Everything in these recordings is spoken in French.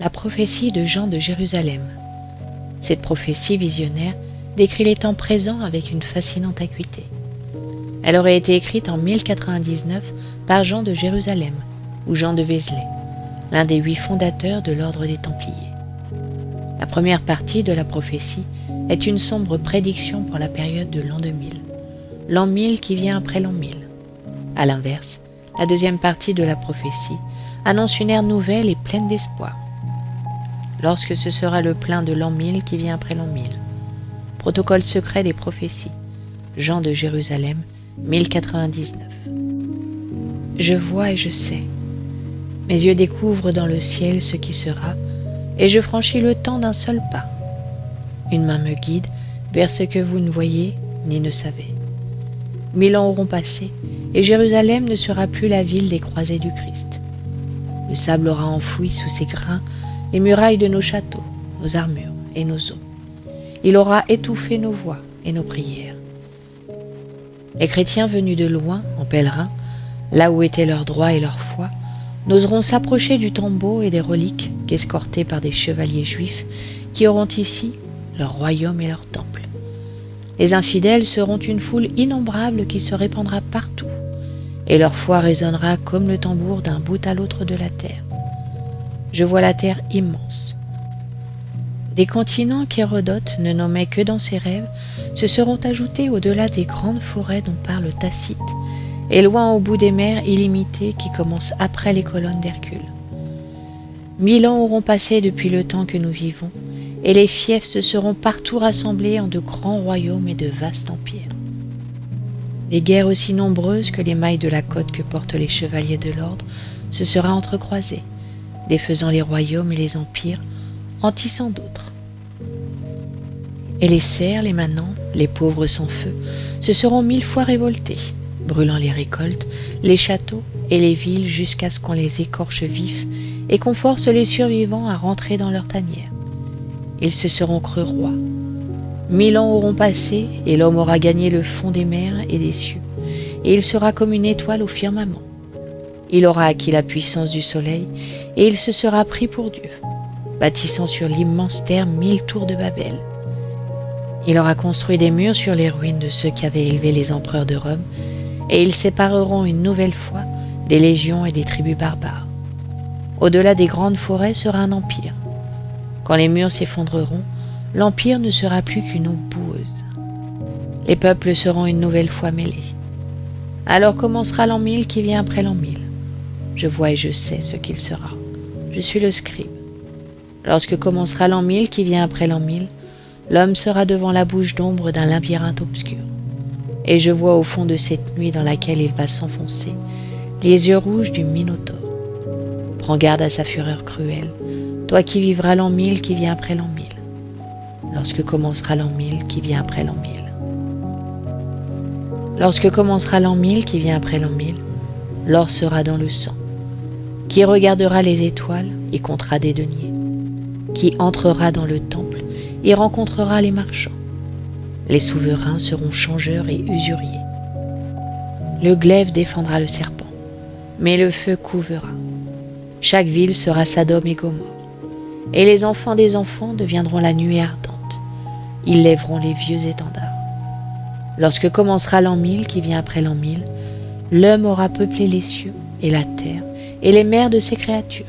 La prophétie de Jean de Jérusalem. Cette prophétie visionnaire décrit les temps présents avec une fascinante acuité. Elle aurait été écrite en 1099 par Jean de Jérusalem, ou Jean de Vézelay, l'un des 8 fondateurs de l'ordre des Templiers. La première partie de la prophétie est une sombre prédiction pour la période de l'an 2000, l'an 1000 qui vient après l'an 1000. A l'inverse, la deuxième partie de la prophétie annonce une ère nouvelle et pleine d'espoir. Lorsque ce sera le plein de l'an 1000 qui vient après l'an 1000. Protocole secret des prophéties. Jean de Jérusalem, 1099. Je vois et je sais. Mes yeux découvrent dans le ciel ce qui sera, et je franchis le temps d'un seul pas. Une main me guide vers ce que vous ne voyez ni ne savez. 1000 ans auront passé, et Jérusalem ne sera plus la ville des croisés du Christ. Le sable aura enfoui sous ses grains les murailles de nos châteaux, nos armures et nos eaux. Il aura étouffé nos voix et nos prières. Les chrétiens venus de loin, en pèlerin, là où était leur droit et leur foi, n'oseront s'approcher du tombeau et des reliques qu'escortés par des chevaliers juifs qui auront ici leur royaume et leur temple. Les infidèles seront une foule innombrable qui se répandra partout, et leur foi résonnera comme le tambour d'un bout à l'autre de la terre. Je vois la terre immense. Des continents qu'Hérodote ne nommait que dans ses rêves se seront ajoutés au-delà des grandes forêts dont parle Tacite, et loin au bout des mers illimitées qui commencent après les colonnes d'Hercule. 1000 ans auront passé depuis le temps que nous vivons, et les fiefs se seront partout rassemblés en de grands royaumes et de vastes empires. Des guerres aussi nombreuses que les mailles de la côte que portent les chevaliers de l'ordre se sera entrecroisées, défaisant les royaumes et les empires, en tissant d'autres. Et les serfs, les manants, les pauvres sans feu, se seront 1000 fois révoltés, brûlant les récoltes, les châteaux et les villes jusqu'à ce qu'on les écorche vifs et qu'on force les survivants à rentrer dans leur tanière. Ils se seront crus rois. 1000 ans auront passé et l'homme aura gagné le fond des mers et des cieux, et il sera comme une étoile au firmament. Il aura acquis la puissance du soleil, et il se sera pris pour Dieu, bâtissant sur l'immense terre 1000 tours de Babel. Il aura construit des murs sur les ruines de ceux qui avaient élevé les empereurs de Rome, et ils sépareront une nouvelle fois des légions et des tribus barbares. Au-delà des grandes forêts sera un empire. Quand les murs s'effondreront, l'empire ne sera plus qu'une eau boueuse. Les peuples seront une nouvelle fois mêlés. Alors commencera l'an 1000 qui vient après l'an 1000. Je vois et je sais ce qu'il sera. Je suis le scribe. Lorsque commencera l'an 1000 qui vient après l'an 1000, l'homme sera devant la bouche d'ombre d'un labyrinthe obscur. Et je vois au fond de cette nuit dans laquelle il va s'enfoncer les yeux rouges du Minotaure. Prends garde à sa fureur cruelle, toi qui vivras l'an 1000 qui vient après l'an 1000. Lorsque commencera l'an 1000 qui vient après l'an 1000. Lorsque commencera l'an 1000 qui vient après l'an 1000, l'or sera dans le sang. Qui regardera les étoiles y comptera des deniers. Qui entrera dans le temple y rencontrera les marchands. Les souverains seront changeurs et usuriers. Le glaive défendra le serpent, mais le feu couvera. Chaque ville sera Sodome et Gomorrhe, et les enfants des enfants deviendront la nuée ardente. Ils lèveront les vieux étendards. Lorsque commencera l'an 1000 qui vient après l'an 1000, l'homme aura peuplé les cieux et la terre et les mers de ses créatures.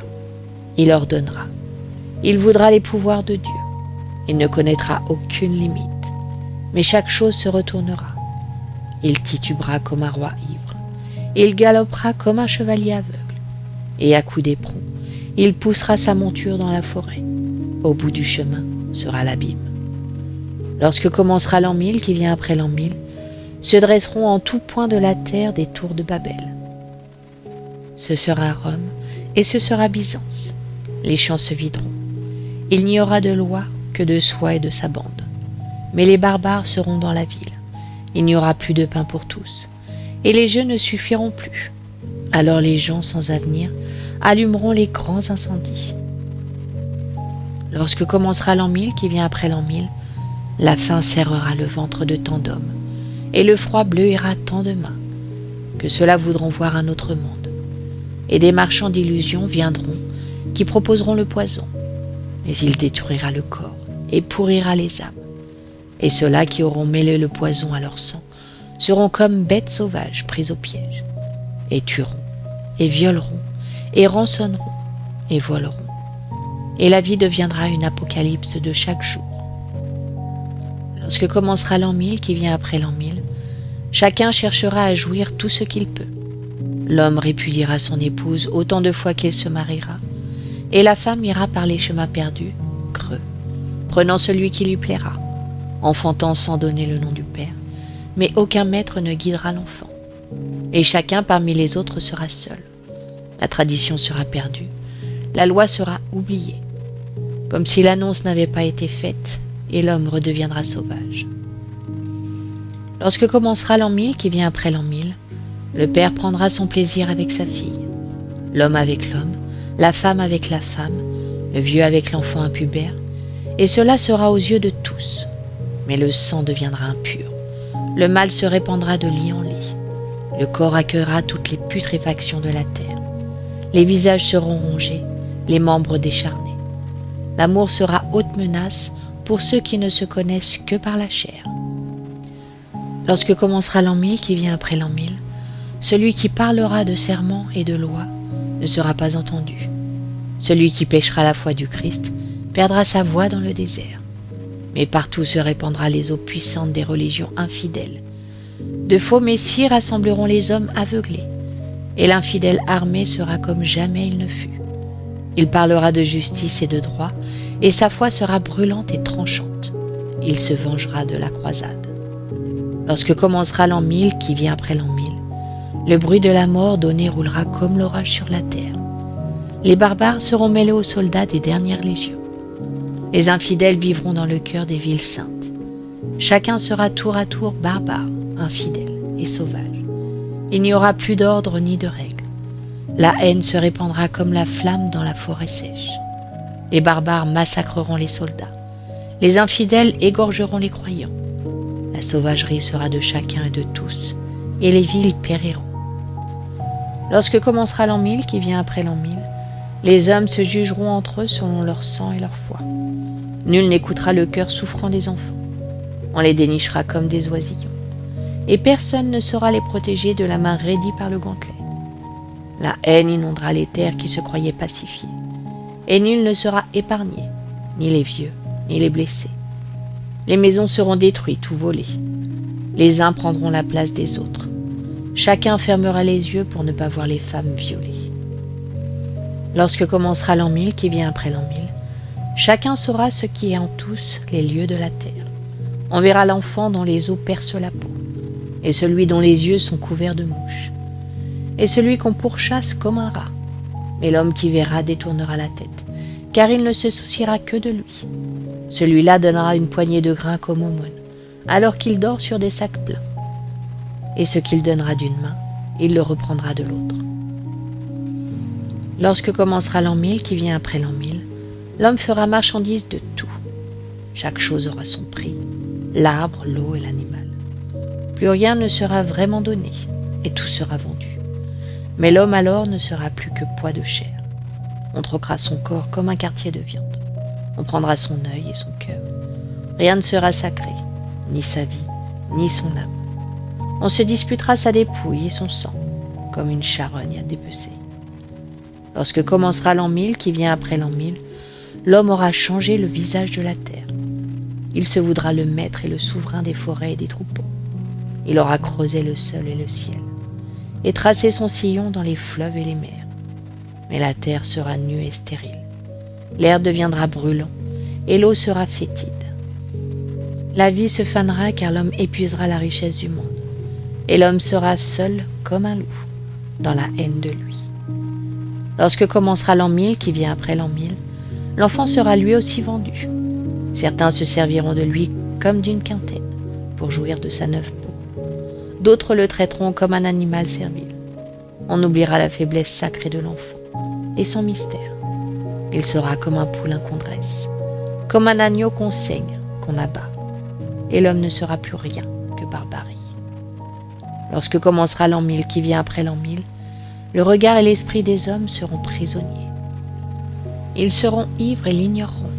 Il ordonnera. Il voudra les pouvoirs de Dieu. Il ne connaîtra aucune limite. Mais chaque chose se retournera. Il titubera comme un roi ivre. Il galopera comme un chevalier aveugle. Et à coups d'éperon, il poussera sa monture dans la forêt. Au bout du chemin sera l'abîme. Lorsque commencera l'an 1000 qui vient après l'an 1000, se dresseront en tout point de la terre des tours de Babel. Ce sera Rome et ce sera Byzance. Les champs se videront. Il n'y aura de loi que de soi et de sa bande. Mais les barbares seront dans la ville. Il n'y aura plus de pain pour tous. Et les jeux ne suffiront plus. Alors les gens sans avenir allumeront les grands incendies. Lorsque commencera l'an 1000 qui vient après l'an 1000, la faim serrera le ventre de tant d'hommes, et le froid bleuira tant de mains, que ceux-là voudront voir un autre monde. Et des marchands d'illusions viendront, qui proposeront le poison, mais il détruira le corps et pourrira les âmes. Et ceux-là qui auront mêlé le poison à leur sang seront comme bêtes sauvages prises au piège, et tueront, et violeront, et rançonneront, et voleront. Et la vie deviendra une apocalypse de chaque jour. Lorsque commencera l'an 1000 qui vient après l'an 1000, chacun cherchera à jouir tout ce qu'il peut. L'homme répudiera son épouse autant de fois qu'il se mariera, et la femme ira par les chemins perdus, creux, prenant celui qui lui plaira, enfantant sans donner le nom du père, mais aucun maître ne guidera l'enfant. Et chacun parmi les autres sera seul. La tradition sera perdue, la loi sera oubliée, comme si l'annonce n'avait pas été faite, et l'homme redeviendra sauvage. Lorsque commencera l'an 1000 qui vient après l'an 1000, le père prendra son plaisir avec sa fille, l'homme avec l'homme, la femme avec la femme, le vieux avec l'enfant impubère, et cela sera aux yeux de tous. Mais le sang deviendra impur, le mal se répandra de lit en lit, le corps accueillera toutes les putréfactions de la terre, les visages seront rongés, les membres décharnés. L'amour sera haute menace pour ceux qui ne se connaissent que par la chair. Lorsque commencera l'an 1000 qui vient après l'an 1000, celui qui parlera de serments et de lois ne sera pas entendu. Celui qui pêchera la foi du Christ perdra sa voix dans le désert. Mais partout se répandra les eaux puissantes des religions infidèles. De faux messies rassembleront les hommes aveuglés, et l'infidèle armé sera comme jamais il ne fut. Il parlera de justice et de droit, et sa foi sera brûlante et tranchante. Il se vengera de la croisade. Lorsque commencera l'an 1000 qui vient après l'an 1000, le bruit de la mort donnée roulera comme l'orage sur la terre. Les barbares seront mêlés aux soldats des dernières légions. Les infidèles vivront dans le cœur des villes saintes. Chacun sera tour à tour barbare, infidèle et sauvage. Il n'y aura plus d'ordre ni de règles. La haine se répandra comme la flamme dans la forêt sèche. Les barbares massacreront les soldats. Les infidèles égorgeront les croyants. La sauvagerie sera de chacun et de tous, et les villes périront. Lorsque commencera l'an 1000 qui vient après l'an 1000, les hommes se jugeront entre eux selon leur sang et leur foi. Nul n'écoutera le cœur souffrant des enfants. On les dénichera comme des oisillons. Et personne ne saura les protéger de la main raidie par le gantelet. La haine inondera les terres qui se croyaient pacifiées. Et nul ne sera épargné, ni les vieux, ni les blessés. Les maisons seront détruites ou volées. Les uns prendront la place des autres. Chacun fermera les yeux pour ne pas voir les femmes violées. Lorsque commencera l'an 1000 qui vient après l'an 1000, chacun saura ce qui est en tous les lieux de la terre. On verra l'enfant dont les os percent la peau, et celui dont les yeux sont couverts de mouches, et celui qu'on pourchasse comme un rat. Mais l'homme qui verra détournera la tête, car il ne se souciera que de lui. Celui-là donnera une poignée de grains comme aumône, alors qu'il dort sur des sacs pleins. Et ce qu'il donnera d'une main, il le reprendra de l'autre. Lorsque commencera l'an 1000 qui vient après l'an 1000, l'homme fera marchandise de tout. Chaque chose aura son prix, l'arbre, l'eau et l'animal. Plus rien ne sera vraiment donné, et tout sera vendu. Mais l'homme alors ne sera plus que poids de chair. On troquera son corps comme un quartier de viande. On prendra son œil et son cœur. Rien ne sera sacré, ni sa vie, ni son âme. On se disputera sa dépouille et son sang, comme une charogne à dépecer. Lorsque commencera l'an 1000 qui vient après l'an 1000, l'homme aura changé le visage de la terre. Il se voudra le maître et le souverain des forêts et des troupeaux. Il aura creusé le sol et le ciel, et tracé son sillon dans les fleuves et les mers. Mais la terre sera nue et stérile. L'air deviendra brûlant, et l'eau sera fétide. La vie se fanera car l'homme épuisera la richesse du monde, et l'homme sera seul comme un loup, dans la haine de lui. Lorsque commencera l'an 1000 qui vient après l'an 1000, l'enfant sera lui aussi vendu. Certains se serviront de lui comme d'une quintaine, pour jouir de sa neuve peau. D'autres le traiteront comme un animal servile. On oubliera la faiblesse sacrée de l'enfant et son mystère. Il sera comme un poulain qu'on dresse, comme un agneau qu'on saigne, qu'on abat. Et l'homme ne sera plus rien que barbarie. Lorsque commencera l'an 1000 qui vient après l'an 1000, le regard et l'esprit des hommes seront prisonniers. Ils seront ivres et l'ignoreront.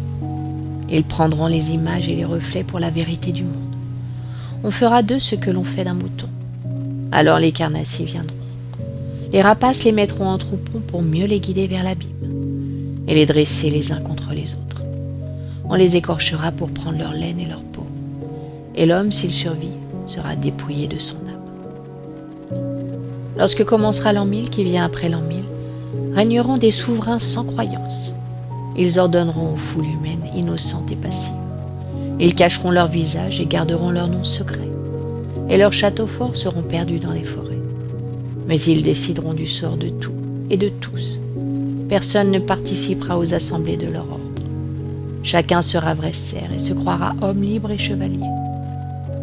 Ils prendront les images et les reflets pour la vérité du monde. On fera d'eux ce que l'on fait d'un mouton. Alors les carnassiers viendront. Les rapaces les mettront en troupeau pour mieux les guider vers l'abîme et les dresser les uns contre les autres. On les écorchera pour prendre leur laine et leur peau. Et l'homme, s'il survit, sera dépouillé de son âme. Lorsque commencera l'an 1000 qui vient après l'an 1000, régneront des souverains sans croyance. Ils ordonneront aux foules humaines innocentes et passives. Ils cacheront leur visage et garderont leur nom secret. Et leurs châteaux forts seront perdus dans les forêts. Mais ils décideront du sort de tout et de tous. Personne ne participera aux assemblées de leur ordre. Chacun sera vrai cerf et se croira homme libre et chevalier.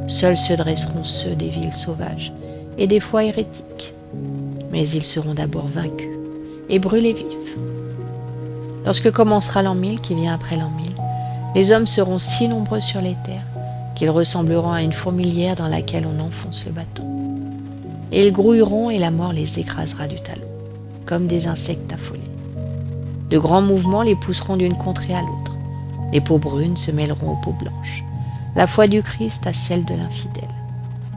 Seuls se dresseront ceux des villes sauvages et des fois hérétiques. Mais ils seront d'abord vaincus et brûlés vifs. Lorsque commencera l'an 1000 qui vient après l'an 1000, les hommes seront si nombreux sur les terres qu'ils ressembleront à une fourmilière dans laquelle on enfonce le bâton. Et ils grouilleront et la mort les écrasera du talon, comme des insectes affolés. De grands mouvements les pousseront d'une contrée à l'autre. Les peaux brunes se mêleront aux peaux blanches, la foi du Christ à celle de l'infidèle.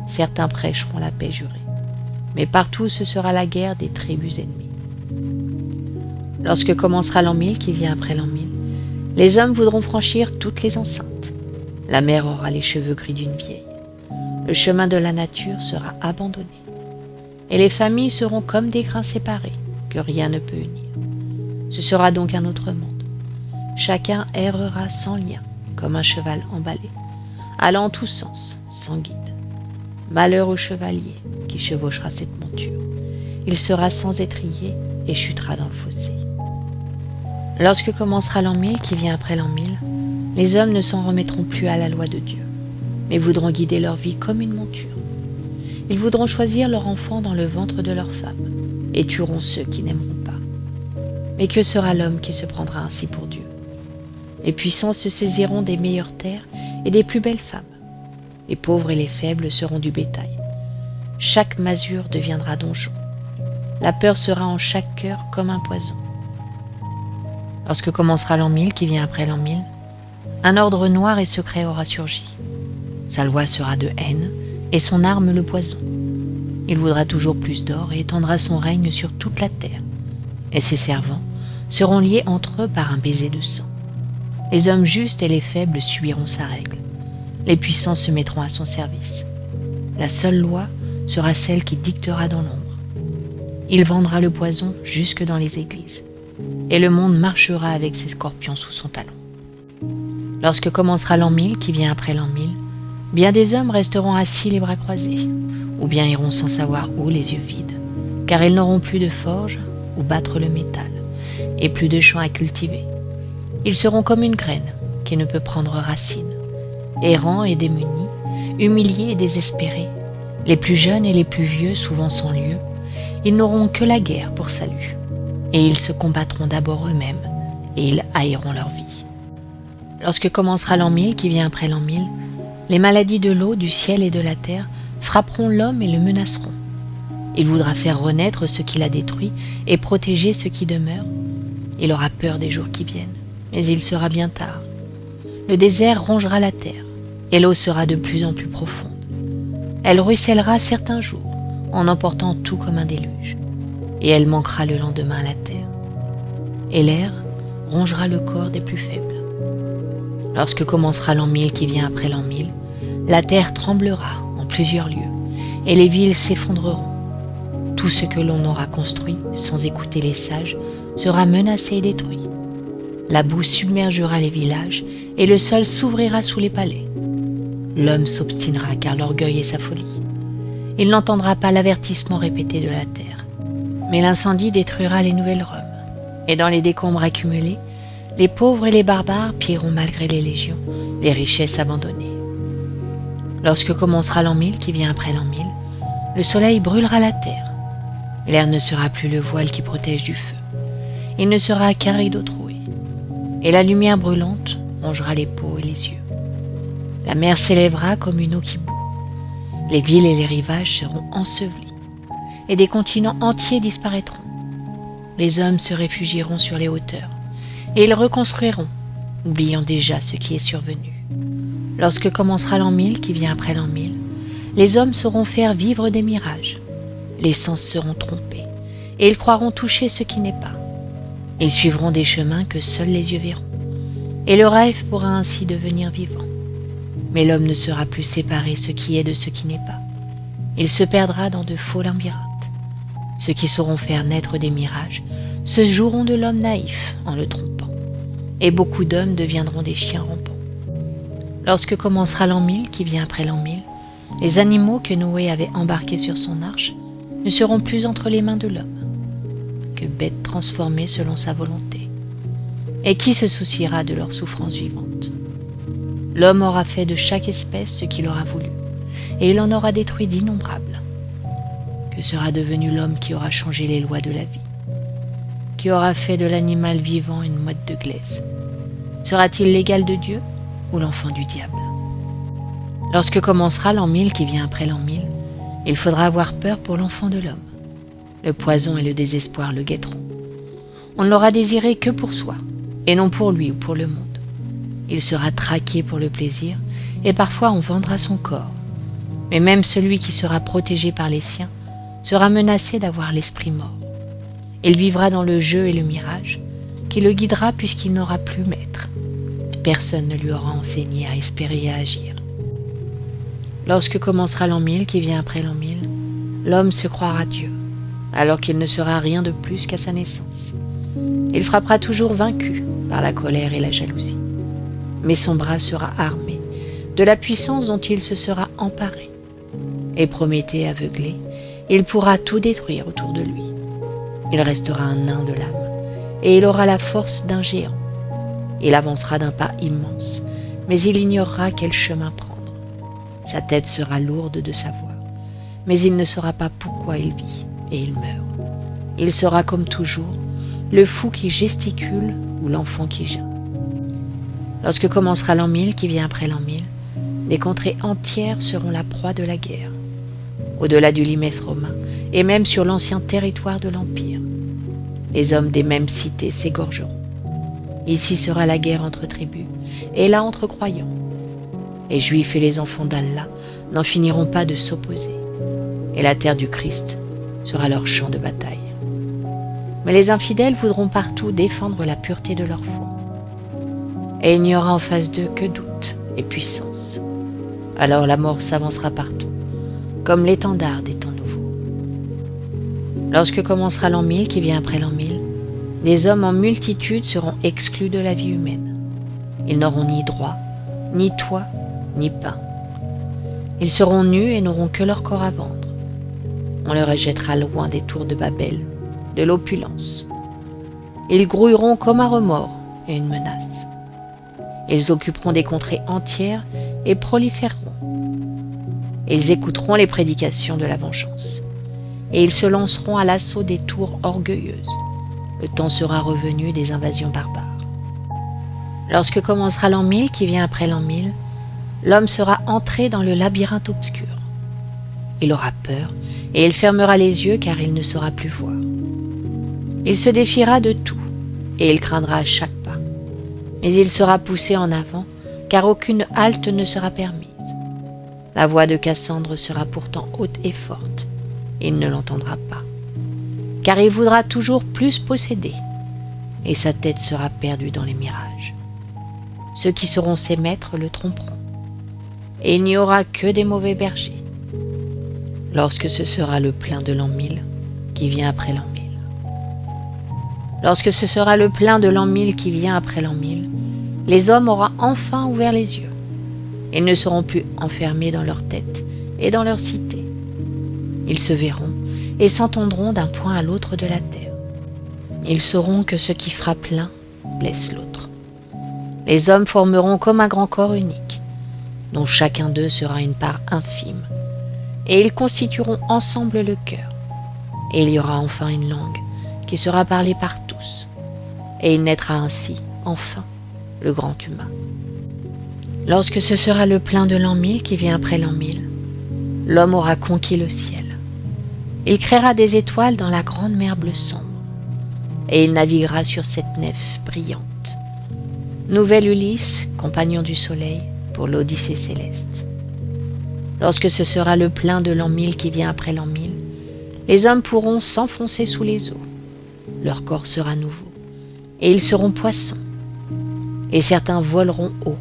Certains prêcheront la paix jurée, mais partout ce sera la guerre des tribus ennemies. Lorsque commencera l'an 1000 qui vient après l'an 1000, les hommes voudront franchir toutes les enceintes. La mer aura les cheveux gris d'une vieille. Le chemin de la nature sera abandonné. Et les familles seront comme des grains séparés, que rien ne peut unir. Ce sera donc un autre monde. Chacun errera sans lien, comme un cheval emballé, allant en tous sens, sans guide. Malheur au chevalier qui chevauchera cette monture. Il sera sans étrier et chutera dans le fossé. Lorsque commencera l'an 1000 qui vient après l'an 1000, les hommes ne s'en remettront plus à la loi de Dieu, mais voudront guider leur vie comme une monture. Ils voudront choisir leur enfant dans le ventre de leur femme, et tueront ceux qui n'aimeront pas. Mais que sera l'homme qui se prendra ainsi pour Dieu? Les puissants se saisiront des meilleures terres et des plus belles femmes. Les pauvres et les faibles seront du bétail. Chaque masure deviendra donjon. La peur sera en chaque cœur comme un poison. Lorsque commencera l'an 1000 qui vient après l'an 1000, un ordre noir et secret aura surgi. Sa loi sera de haine et son arme le poison. Il voudra toujours plus d'or et étendra son règne sur toute la terre. Et ses servants seront liés entre eux par un baiser de sang. Les hommes justes et les faibles suivront sa règle. Les puissants se mettront à son service. La seule loi sera celle qui dictera dans l'ombre. Il vendra le poison jusque dans les églises. Et le monde marchera avec ses scorpions sous son talon. Lorsque commencera l'an 1000 qui vient après l'an 1000, bien des hommes resteront assis les bras croisés, ou bien iront sans savoir où les yeux vides, car ils n'auront plus de forge où battre le métal, et plus de champs à cultiver. Ils seront comme une graine qui ne peut prendre racine, errants et démunis, humiliés et désespérés, les plus jeunes et les plus vieux souvent sans lieu, ils n'auront que la guerre pour salut, et ils se combattront d'abord eux-mêmes, et ils haïront leur vie. Lorsque commencera l'an 1000 qui vient après l'an 1000, les maladies de l'eau, du ciel et de la terre frapperont l'homme et le menaceront. Il voudra faire renaître ce qu'il a détruit et protéger ce qui demeure. Il aura peur des jours qui viennent, mais il sera bien tard. Le désert rongera la terre, et l'eau sera de plus en plus profonde. Elle ruissellera certains jours, en emportant tout comme un déluge, et elle manquera le lendemain à la terre. Et l'air rongera le corps des plus faibles. Lorsque commencera l'an 1000 qui vient après l'an 1000, la terre tremblera en plusieurs lieux, et les villes s'effondreront. Tout ce que l'on aura construit, sans écouter les sages, sera menacé et détruit. La boue submergera les villages, et le sol s'ouvrira sous les palais. L'homme s'obstinera car l'orgueil est sa folie. Il n'entendra pas l'avertissement répété de la terre. Mais l'incendie détruira les nouvelles Roms, et dans les décombres accumulés, les pauvres et les barbares pilleront malgré les légions les richesses abandonnées. Lorsque commencera l'an 1000 qui vient après l'an 1000, le soleil brûlera la terre. L'air ne sera plus le voile qui protège du feu. Il ne sera qu'un rideau troué. Et la lumière brûlante rongera les peaux et les yeux. La mer s'élèvera comme une eau qui bout. Les villes et les rivages seront ensevelis. Et des continents entiers disparaîtront. Les hommes se réfugieront sur les hauteurs. Et ils reconstruiront, oubliant déjà ce qui est survenu. Lorsque commencera l'an 1000 qui vient après l'an 1000, les hommes sauront faire vivre des mirages. Les sens seront trompés, et ils croiront toucher ce qui n'est pas. Ils suivront des chemins que seuls les yeux verront, et le rêve pourra ainsi devenir vivant. Mais l'homme ne sera plus séparé ce qui est de ce qui n'est pas. Il se perdra dans de faux labyrinthes. Ceux qui sauront faire naître des mirages se joueront de l'homme naïf en le trompant, et beaucoup d'hommes deviendront des chiens rampants. Lorsque commencera l'an 1000 qui vient après l'an 1000, les animaux que Noé avait embarqués sur son arche ne seront plus entre les mains de l'homme, que bêtes transformées selon sa volonté. Et qui se souciera de leurs souffrances vivantes? L'homme aura fait de chaque espèce ce qu'il aura voulu, et il en aura détruit d'innombrables. Que sera devenu l'homme qui aura changé les lois de la vie? Qui aura fait de l'animal vivant une mode de glaise? Sera-t-il l'égal de Dieu ou l'enfant du diable? Lorsque commencera l'an 1000 qui vient après l'an 1000, il faudra avoir peur pour l'enfant de l'homme. Le poison et le désespoir le guetteront. On ne l'aura désiré que pour soi, et non pour lui ou pour le monde. Il sera traqué pour le plaisir, et parfois on vendra son corps. Mais même celui qui sera protégé par les siens sera menacé d'avoir l'esprit mort. Il vivra dans le jeu et le mirage, qui le guidera puisqu'il n'aura plus maître. Personne ne lui aura enseigné à espérer et à agir. Lorsque commencera l'an 1000 qui vient après l'an 1000, l'homme se croira Dieu, alors qu'il ne sera rien de plus qu'à sa naissance. Il frappera toujours vaincu par la colère et la jalousie. Mais son bras sera armé de la puissance dont il se sera emparé. Et Prométhée aveuglé, il pourra tout détruire autour de lui. Il restera un nain de l'âme, et il aura la force d'un géant. Il avancera d'un pas immense, mais il ignorera quel chemin prendre. Sa tête sera lourde de savoir, mais il ne saura pas pourquoi il vit, et il meurt. Il sera comme toujours, le fou qui gesticule ou l'enfant qui geint. Lorsque commencera l'an 1000 qui vient après l'an 1000, des contrées entières seront la proie de la guerre, au-delà du limès romain, et même sur l'ancien territoire de l'Empire. Les hommes des mêmes cités s'égorgeront. Ici sera la guerre entre tribus, et là entre croyants. Les Juifs et les enfants d'Allah n'en finiront pas de s'opposer, et la terre du Christ sera leur champ de bataille. Mais les infidèles voudront partout défendre la pureté de leur foi. Et il n'y aura en face d'eux que doute et puissance. Alors la mort s'avancera partout, comme l'étendard des temps nouveaux. Lorsque commencera l'an 1000 qui vient après l'an 1000, des hommes en multitude seront exclus de la vie humaine. Ils n'auront ni droit, ni toit, ni pain. Ils seront nus et n'auront que leur corps à vendre. On les rejettera loin des tours de Babel, de l'opulence. Ils grouilleront comme un remords et une menace. Ils occuperont des contrées entières et proliféreront. Ils écouteront les prédications de la vengeance, et ils se lanceront à l'assaut des tours orgueilleuses. Le temps sera revenu des invasions barbares. Lorsque commencera l'an 1000 qui vient après l'an 1000, l'homme sera entré dans le labyrinthe obscur. Il aura peur et il fermera les yeux car il ne saura plus voir. Il se défiera de tout et il craindra à chaque pas. Mais il sera poussé en avant car aucune halte ne sera permise. La voix de Cassandre sera pourtant haute et forte. Il ne l'entendra pas, car il voudra toujours plus posséder, et sa tête sera perdue dans les mirages. Ceux qui seront ses maîtres le tromperont, et il n'y aura que des mauvais bergers. Lorsque ce sera le plein de l'an 1000 qui vient après l'an 1000. Lorsque ce sera le plein de l'an 1000 qui vient après l'an 1000, les hommes auront enfin ouvert les yeux. Ils ne seront plus enfermés dans leur tête et dans leur cité. Ils se verront et s'entendront d'un point à l'autre de la terre. Ils sauront que ce qui frappe l'un blesse l'autre. Les hommes formeront comme un grand corps unique, dont chacun d'eux sera une part infime, et ils constitueront ensemble le cœur. Et il y aura enfin une langue qui sera parlée par tous, et il naîtra ainsi, enfin, le grand humain. Lorsque ce sera le plein de l'an 1000 qui vient après l'an 1000, l'homme aura conquis le ciel. Il créera des étoiles dans la grande mer bleue sombre, et il naviguera sur cette nef brillante. nouvel Ulysse, compagnon du soleil, pour l'Odyssée céleste. Lorsque ce sera le plein de l'an 1000 qui vient après l'an 1000, les hommes pourront s'enfoncer sous les eaux. Leur corps sera nouveau, et ils seront poissons. Et certains voleront haut,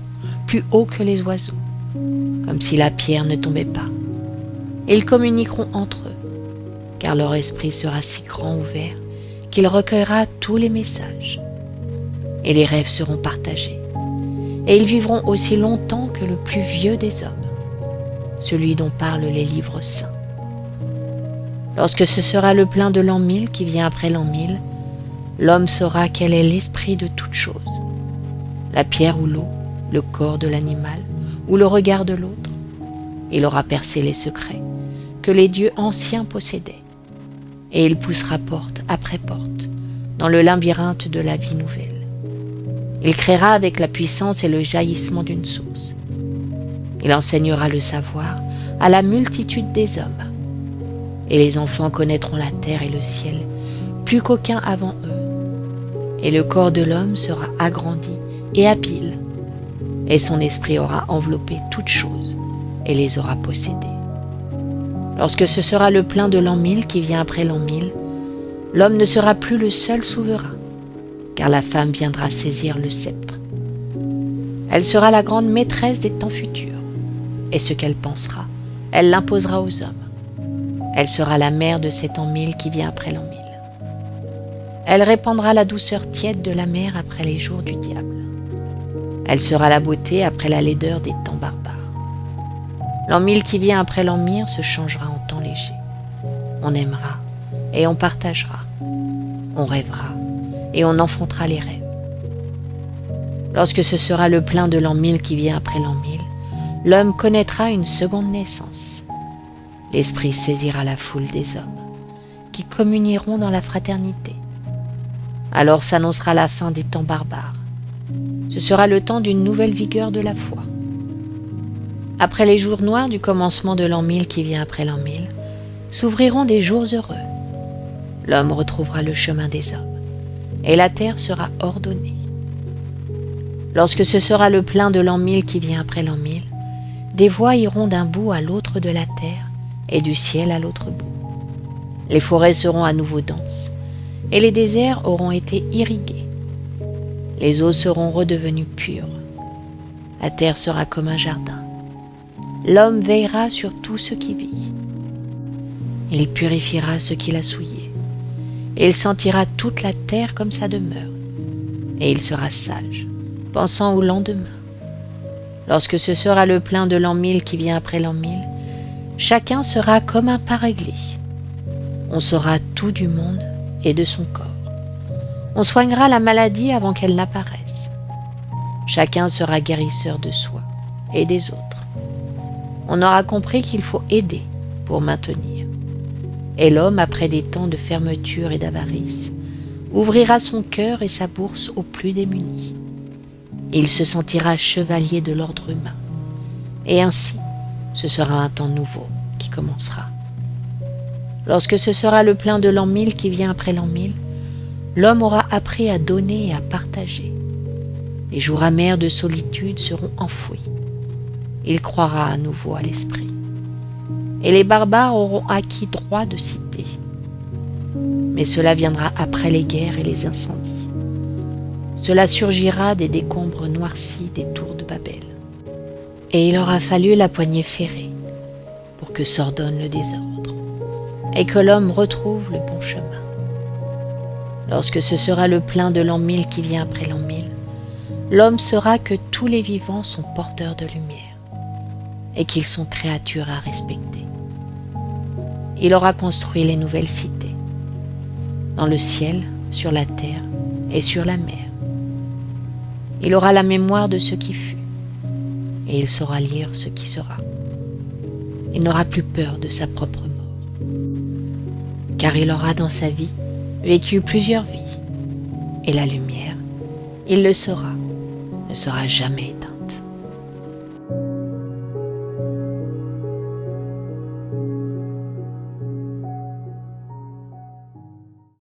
plus haut que les oiseaux, comme si la pierre ne tombait pas. Et ils communiqueront entre eux, car leur esprit sera si grand ouvert qu'il recueillera tous les messages. Et les rêves seront partagés, et ils vivront aussi longtemps que le plus vieux des hommes, celui dont parlent les livres saints. Lorsque ce sera le plein de l'an 1000 qui vient après l'an 1000, l'homme saura quel est l'esprit de toute chose, la pierre ou l'eau, le corps de l'animal ou le regard de l'autre. Il aura percé les secrets que les dieux anciens possédaient, et il poussera porte après porte dans le labyrinthe de la vie nouvelle. Il créera avec la puissance et le jaillissement d'une source. Il enseignera le savoir à la multitude des hommes, et les enfants connaîtront la terre et le ciel plus qu'aucun avant eux. Et le corps de l'homme sera agrandi et habile, et son esprit aura enveloppé toutes choses et les aura possédées. Lorsque ce sera le plein de l'an 1000 qui vient après l'an 1000, l'homme ne sera plus le seul souverain, car la femme viendra saisir le sceptre. Elle sera la grande maîtresse des temps futurs, et ce qu'elle pensera, elle l'imposera aux hommes. Elle sera la mère de cet an 1000 qui vient après l'an 1000. Elle répandra la douceur tiède de la mer après les jours du diable. Elle sera la beauté après la laideur des temps barbares. L'an 1000 qui vient après l'an 1000 se changera en temps léger. On aimera et on partagera. On rêvera et on enfantera les rêves. Lorsque ce sera le plein de l'an 1000 qui vient après l'an 1000, l'homme connaîtra une seconde naissance. L'esprit saisira la foule des hommes, qui communieront dans la fraternité. Alors s'annoncera la fin des temps barbares. Ce sera le temps d'une nouvelle vigueur de la foi. Après les jours noirs du commencement de l'an 1000 qui vient après l'an 1000, s'ouvriront des jours heureux. L'homme retrouvera le chemin des hommes, et la terre sera ordonnée. Lorsque ce sera le plein de l'an 1000 qui vient après l'an 1000, des voies iront d'un bout à l'autre de la terre et du ciel à l'autre bout. Les forêts seront à nouveau denses, et les déserts auront été irrigués. Les eaux seront redevenues pures. La terre sera comme un jardin. L'homme veillera sur tout ce qui vit. Il purifiera ce qu'il a souillé, et il sentira toute la terre comme sa demeure, et il sera sage, pensant au lendemain. Lorsque ce sera le plein de l'an 1000 qui vient après l'an 1000, chacun sera comme un pas réglé. On saura tout du monde et de son corps. On soignera la maladie avant qu'elle n'apparaisse. Chacun sera guérisseur de soi et des autres. On aura compris qu'il faut aider pour maintenir. Et l'homme, après des temps de fermeture et d'avarice, ouvrira son cœur et sa bourse aux plus démunis. Il se sentira chevalier de l'ordre humain. Et ainsi, ce sera un temps nouveau qui commencera. Lorsque ce sera le plein de l'an 1000 qui vient après l'an 1000, l'homme aura appris à donner et à partager. Les jours amers de solitude seront enfouis. Il croira à nouveau à l'esprit. Et les barbares auront acquis droit de cité. Mais cela viendra après les guerres et les incendies. Cela surgira des décombres noircis des tours de Babel. Et il aura fallu la poignée ferrée pour que s'ordonne le désordre et que l'homme retrouve le bon chemin. Lorsque ce sera le plein de l'an 1000 qui vient après l'an 1000, l'homme saura que tous les vivants sont porteurs de lumière et qu'ils sont créatures à respecter. Il aura construit les nouvelles cités, dans le ciel, sur la terre et sur la mer. Il aura la mémoire de ce qui fut, et il saura lire ce qui sera. Il n'aura plus peur de sa propre mort, car il aura dans sa vie vécu plusieurs vies, et la lumière, il le saura, ne sera jamais éteinte.